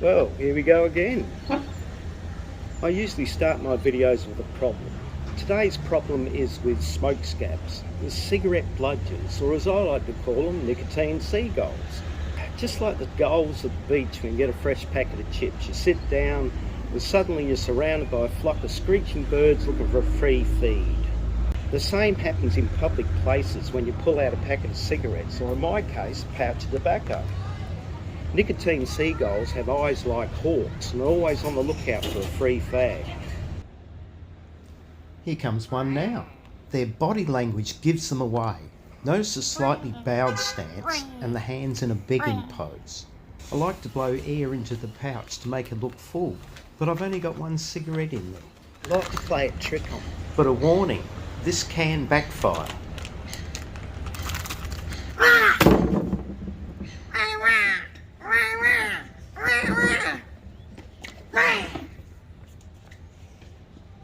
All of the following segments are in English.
Well, here we go again. I usually start my videos with a problem. Today's problem is with smoke scabs, the cigarette bludgers, or as I like to call them, nicotine seagulls. Just like the gulls at the beach when you get a fresh packet of chips, you sit down and suddenly you're surrounded by a flock of screeching birds looking for a free feed. The same happens in public places when you pull out a packet of cigarettes, or in my case, a pouch of tobacco. Nicotine seagulls have eyes like hawks and are always on the lookout for a free fag. Here comes one now. Their body language gives them away. Notice the slightly bowed stance and the hands in a begging pose. I like to blow air into the pouch to make it look full, but I've only got one cigarette in there. I like to play a trick on them. But a warning, this can backfire.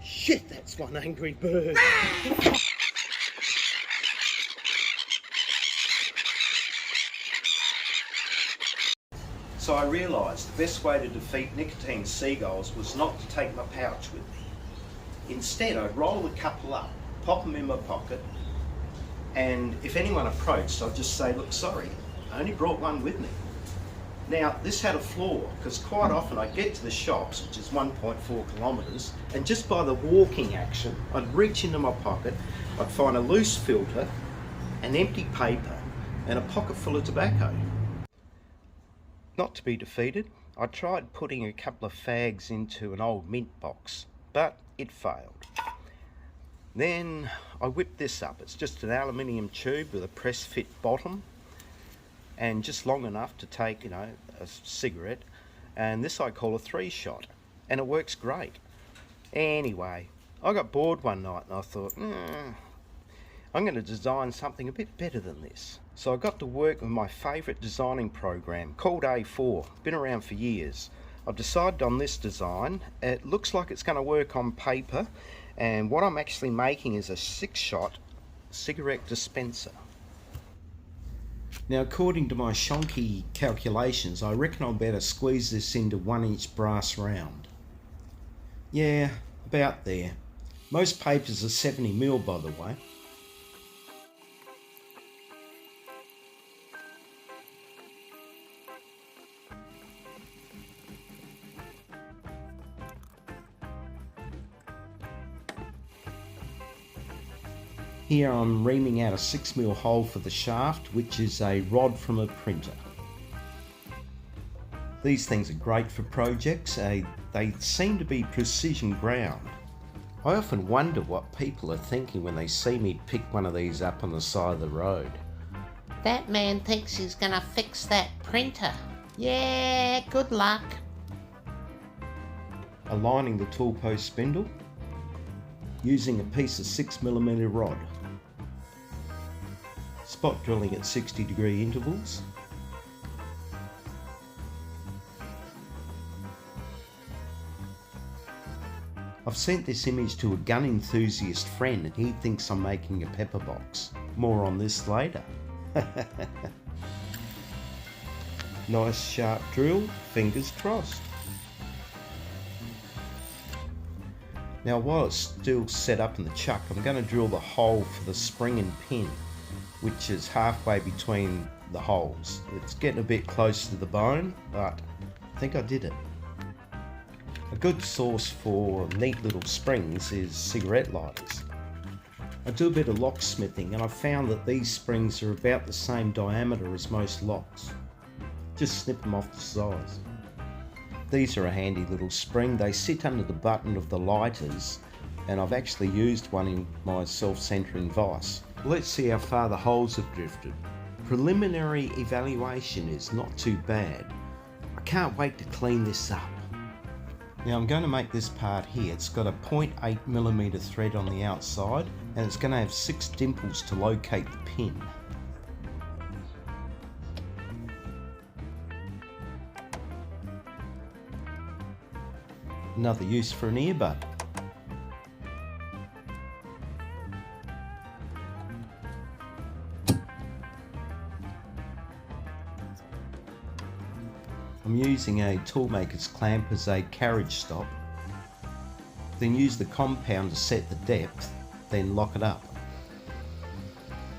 Shit, that's one angry bird. So I realised the best way to defeat nicotine seagulls was not to take my pouch with me. Instead, I'd roll the couple up, pop them in my pocket, and if anyone approached, I'd just say, look, sorry, I only brought one with me. Now, this had a flaw, because quite often I'd get to the shops, which is 1.4 kilometres, and just by the walking action, I'd reach into my pocket, I'd find a loose filter, an empty paper, and a pocket full of tobacco. Not to be defeated, I tried putting a couple of fags into an old mint box, but it failed. Then I whipped this up. It's just an aluminium tube with a press fit bottom and just long enough to take, a cigarette, and this I call a 3-shot, and it works great. Anyway, I got bored one night and I thought, I'm going to design something a bit better than this. So I got to work with my favourite designing program called A4, been around for years. I've decided on this design. It looks like it's going to work on paper, and what I'm actually making is a 6-shot cigarette dispenser. Now, according to my shonky calculations, I reckon I'll better squeeze this into 1-inch brass round. Yeah, about there. Most papers are 70mm, by the way. Here I'm reaming out a 6mm hole for the shaft, which is a rod from a printer. These things are great for projects. They seem to be precision ground. I often wonder what people are thinking when they see me pick one of these up on the side of the road. That man thinks he's gonna fix that printer. Yeah, good luck. Aligning the tool post spindle using a piece of 6mm rod. Spot drilling at 60-degree intervals. I've sent this image to a gun enthusiast friend and he thinks I'm making a pepper box. More on this later. Nice sharp drill, fingers crossed. Now while it's still set up in the chuck, I'm going to drill the hole for the spring and pin, which is halfway between the holes. It's getting a bit close to the bone, but I think I did it. A good source for neat little springs is cigarette lighters. I do a bit of locksmithing and I've found that these springs are about the same diameter as most locks. Just snip them off the sides. These are a handy little spring. They sit under the button of the lighters, and I've actually used one in my self-centering vise. Let's see how far the holes have drifted. Preliminary evaluation is not too bad. I can't wait to clean this up. Now I'm going to make this part here. It's got a 0.8mm thread on the outside, and it's going to have 6 dimples to locate the pin. Another use for an earbud. I'm using a toolmaker's clamp as a carriage stop, then use the compound to set the depth, then lock it up.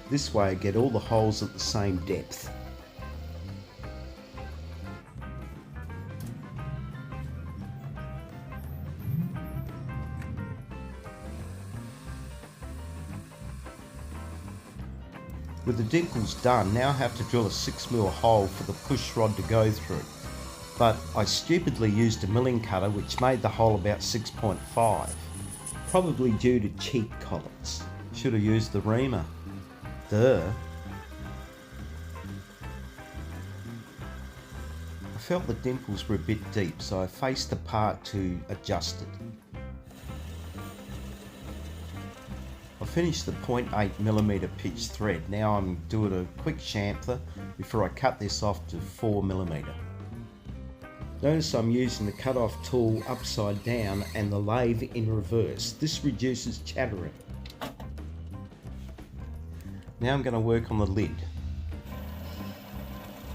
This way I get all the holes at the same depth. With the dimples done, now I have to drill a 6mm hole for the push rod to go through. But I stupidly used a milling cutter which made the hole about 6.5. Probably due to cheap collets. Should have used the reamer. Duh. I felt the dimples were a bit deep, so I faced the part to adjust it. I finished the 0.8mm pitch thread. Now I'm doing a quick chamfer before I cut this off to 4mm. Notice I'm using the cut-off tool upside down and the lathe in reverse. This reduces chattering. Now I'm going to work on the lid.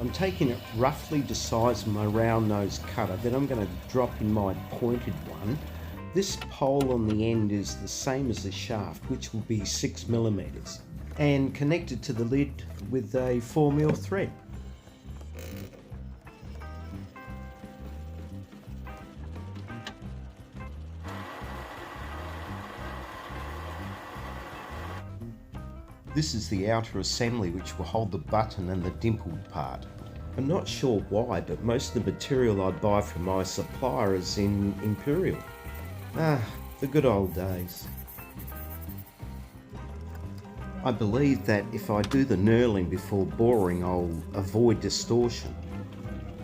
I'm taking it roughly the size of my round nose cutter, then I'm going to drop in my pointed one. This pole on the end is the same as the shaft, which will be 6mm, and connected to the lid with a 4mm thread. This is the outer assembly which will hold the button and the dimpled part. I'm not sure why, but most of the material I buy from my supplier is in Imperial. Ah, the good old days. I believe that if I do the knurling before boring, I'll avoid distortion.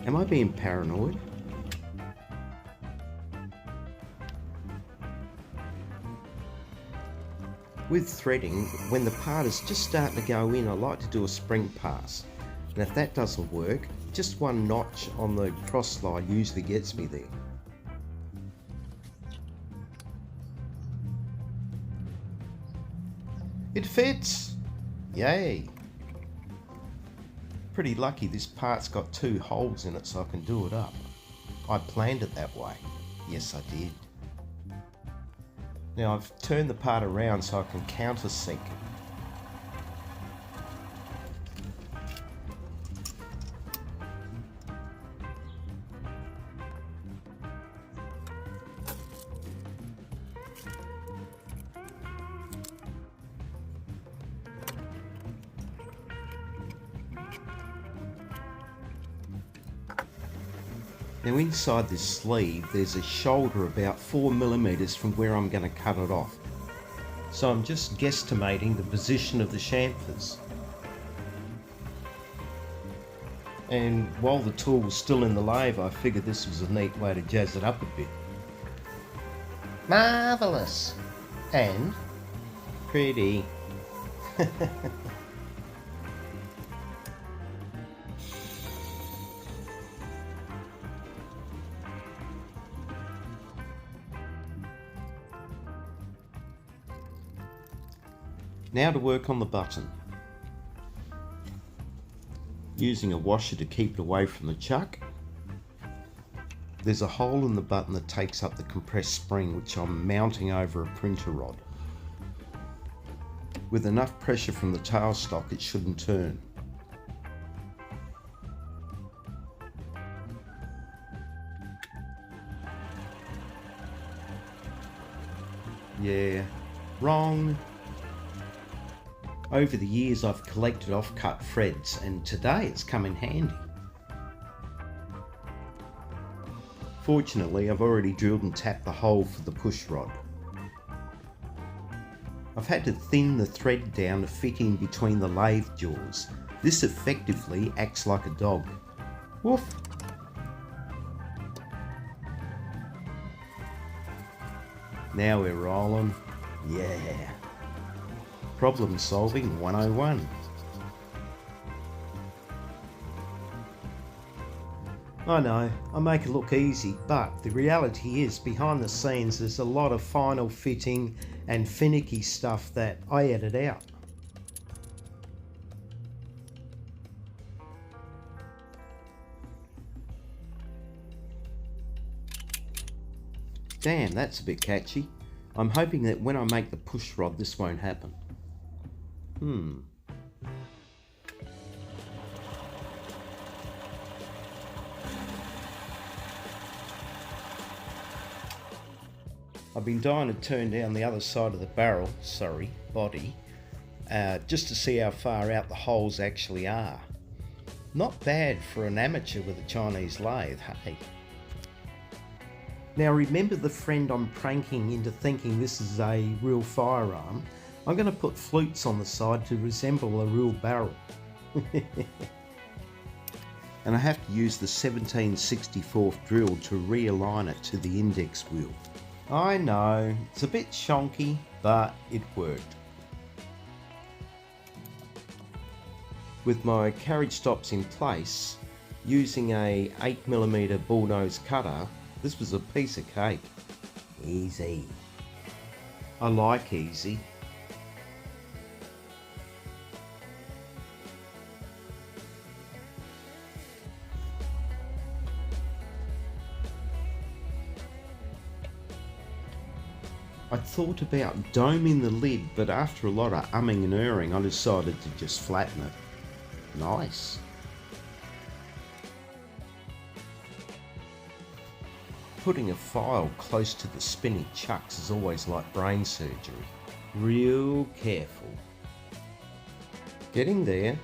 Am I being paranoid? With threading, when the part is just starting to go in, I like to do a spring pass. And if that doesn't work, just one notch on the cross slide usually gets me there. It fits! Yay! Pretty lucky this part's got 2 holes in it so I can do it up. I planned it that way. Yes, I did. Now I've turned the part around so I can countersink it. Now inside this sleeve there's a shoulder about 4mm from where I'm going to cut it off. So I'm just guesstimating the position of the chamfers. And while the tool was still in the lathe, I figured this was a neat way to jazz it up a bit. Marvellous. And Pretty. Now to work on the button. Using a washer to keep it away from the chuck. There's a hole in the button that takes up the compressed spring which I'm mounting over a printer rod. With enough pressure from the tailstock it shouldn't turn. Yeah, wrong. Over the years I've collected off-cut threads and today it's come in handy. Fortunately I've already drilled and tapped the hole for the push rod. I've had to thin the thread down to fit in between the lathe jaws. This effectively acts like a dog. Woof! Now we're rolling. Yeah! Problem solving 101. I know, I make it look easy, but the reality is behind the scenes there's a lot of final fitting and finicky stuff that I edit out. Damn, that's a bit catchy. I'm hoping that when I make the push rod this won't happen. I've been dying to turn down the other side of the barrel, body, just to see how far out the holes actually are. Not bad for an amateur with a Chinese lathe, hey? Now remember the friend I'm pranking into thinking this is a real firearm? I'm going to put flutes on the side to resemble a real barrel. And I have to use the 17/64 drill to realign it to the index wheel. I know, it's a bit shonky, but it worked. With my carriage stops in place, using a 8mm bullnose cutter, this was a piece of cake. Easy. I like easy. I thought about doming the lid, but after a lot of umming and erring, I decided to just flatten it. Nice. Putting a file close to the spinning chucks is always like brain surgery. Real careful. Getting there.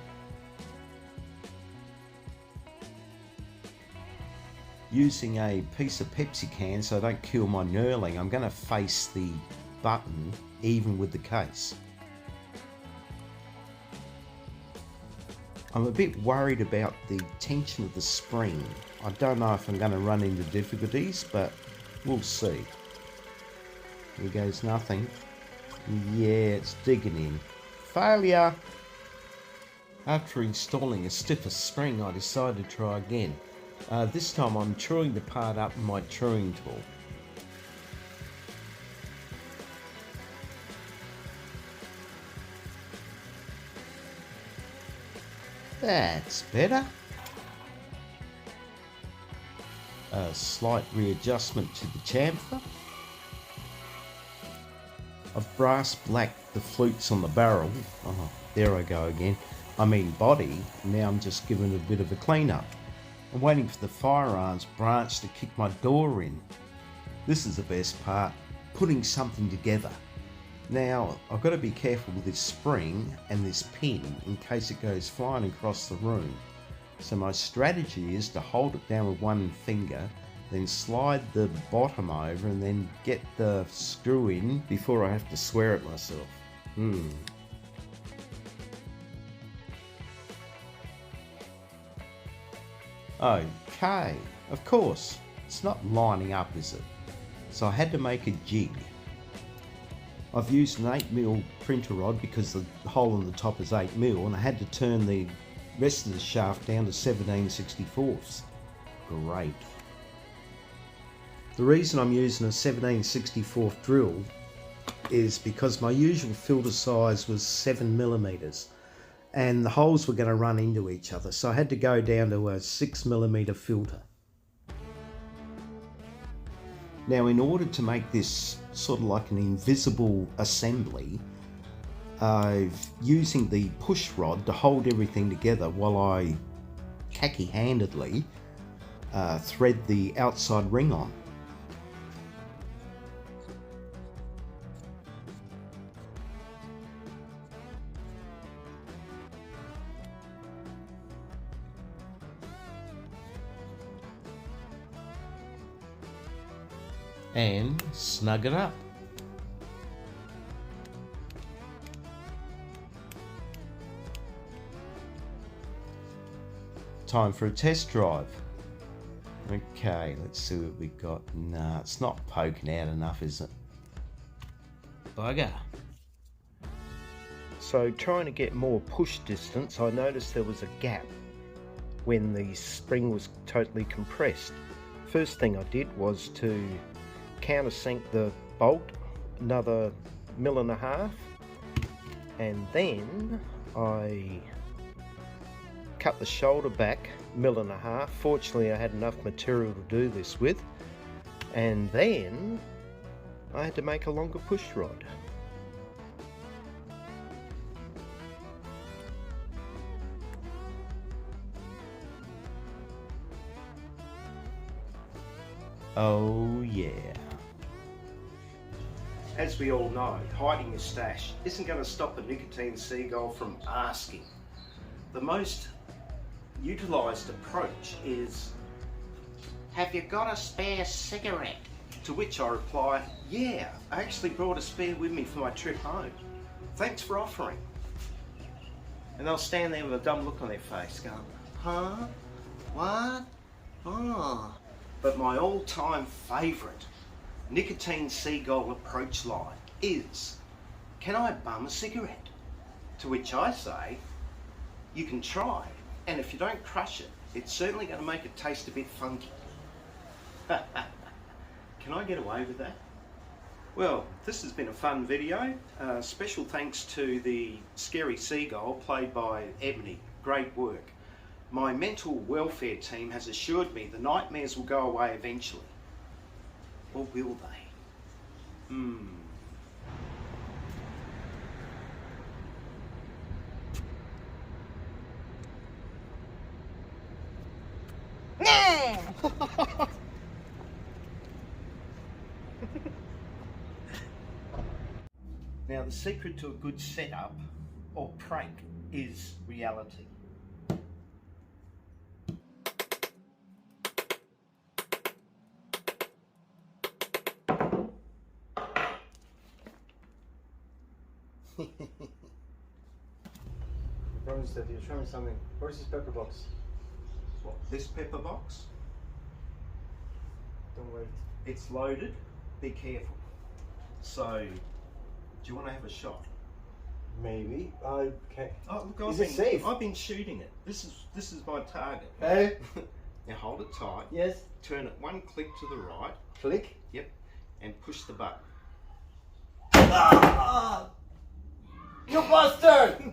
Using a piece of Pepsi can so I don't kill my knurling, I'm going to face the button even with the case. I'm a bit worried about the tension of the spring. I don't know if I'm going to run into difficulties, but we'll see. Here goes nothing. Yeah, it's digging in. Failure! After installing a stiffer spring, I decided to try again. This time I'm truing the part up with my truing tool. That's better. A slight readjustment to the chamfer. I've brass blacked the flutes on the barrel. Oh, there I go again. I mean body. Now I'm just giving it a bit of a clean up. I'm waiting for the firearms branch to kick my door in. This is the best part, putting something together. Now, I've got to be careful with this spring and this pin in case it goes flying across the room. So my strategy is to hold it down with one finger, then slide the bottom over and then get the screw in before I have to swear at myself. Okay, of course, it's not lining up, is it? So I had to make a jig. I've used an 8mm printer rod because the hole in the top is 8mm, and I had to turn the rest of the shaft down to 17/64. Great. The reason I'm using a 17/64 drill is because my usual filter size was 7mm. And the holes were going to run into each other, so I had to go down to a 6mm filter. Now, in order to make this sort of like an invisible assembly, I'm using the push rod to hold everything together while I khaki-handedly thread the outside ring on. And snug it up. Time for a test drive. Okay, let's see what we got. Nah, it's not poking out enough, is it? Bugger. So trying to get more push distance, I noticed there was a gap when the spring was totally compressed. First thing I did was to countersink the bolt another 1.5 mm, and then I cut the shoulder back 1.5 mm. Fortunately I had enough material to do this with, And then I had to make a longer push rod. Oh yeah. As we all know, hiding your stash isn't going to stop a nicotine seagull from asking. The most utilised approach is, Have you got a spare cigarette? to which I reply, yeah, I actually brought a spare with me for my trip home. Thanks for offering. And they'll stand there with a dumb look on their face going, huh? What? Oh. But my all-time favourite nicotine seagull approach line is, can I bum a cigarette? To which I say, you can try, and if you don't crush it, it's certainly going to make it taste a bit funky. Can I get away with that? Well, this has been a fun video. Special thanks to the scary seagull played by Ebony. Great work. My mental welfare team has assured me the nightmares will go away eventually. Or will they? Now, the secret to a good setup or prank is reality. Promise that you'll show me something. Where's this pepper box? What, this pepper box? Don't wait. It's loaded. Be careful. So, do you want to have a shot? Maybe. I can't. Oh, look, Is it safe? I've been shooting it. This is my target. Hey? Now hold it tight. Yes. Turn it one click to the right. Click. Yep. And push the button. Ah! You bastard!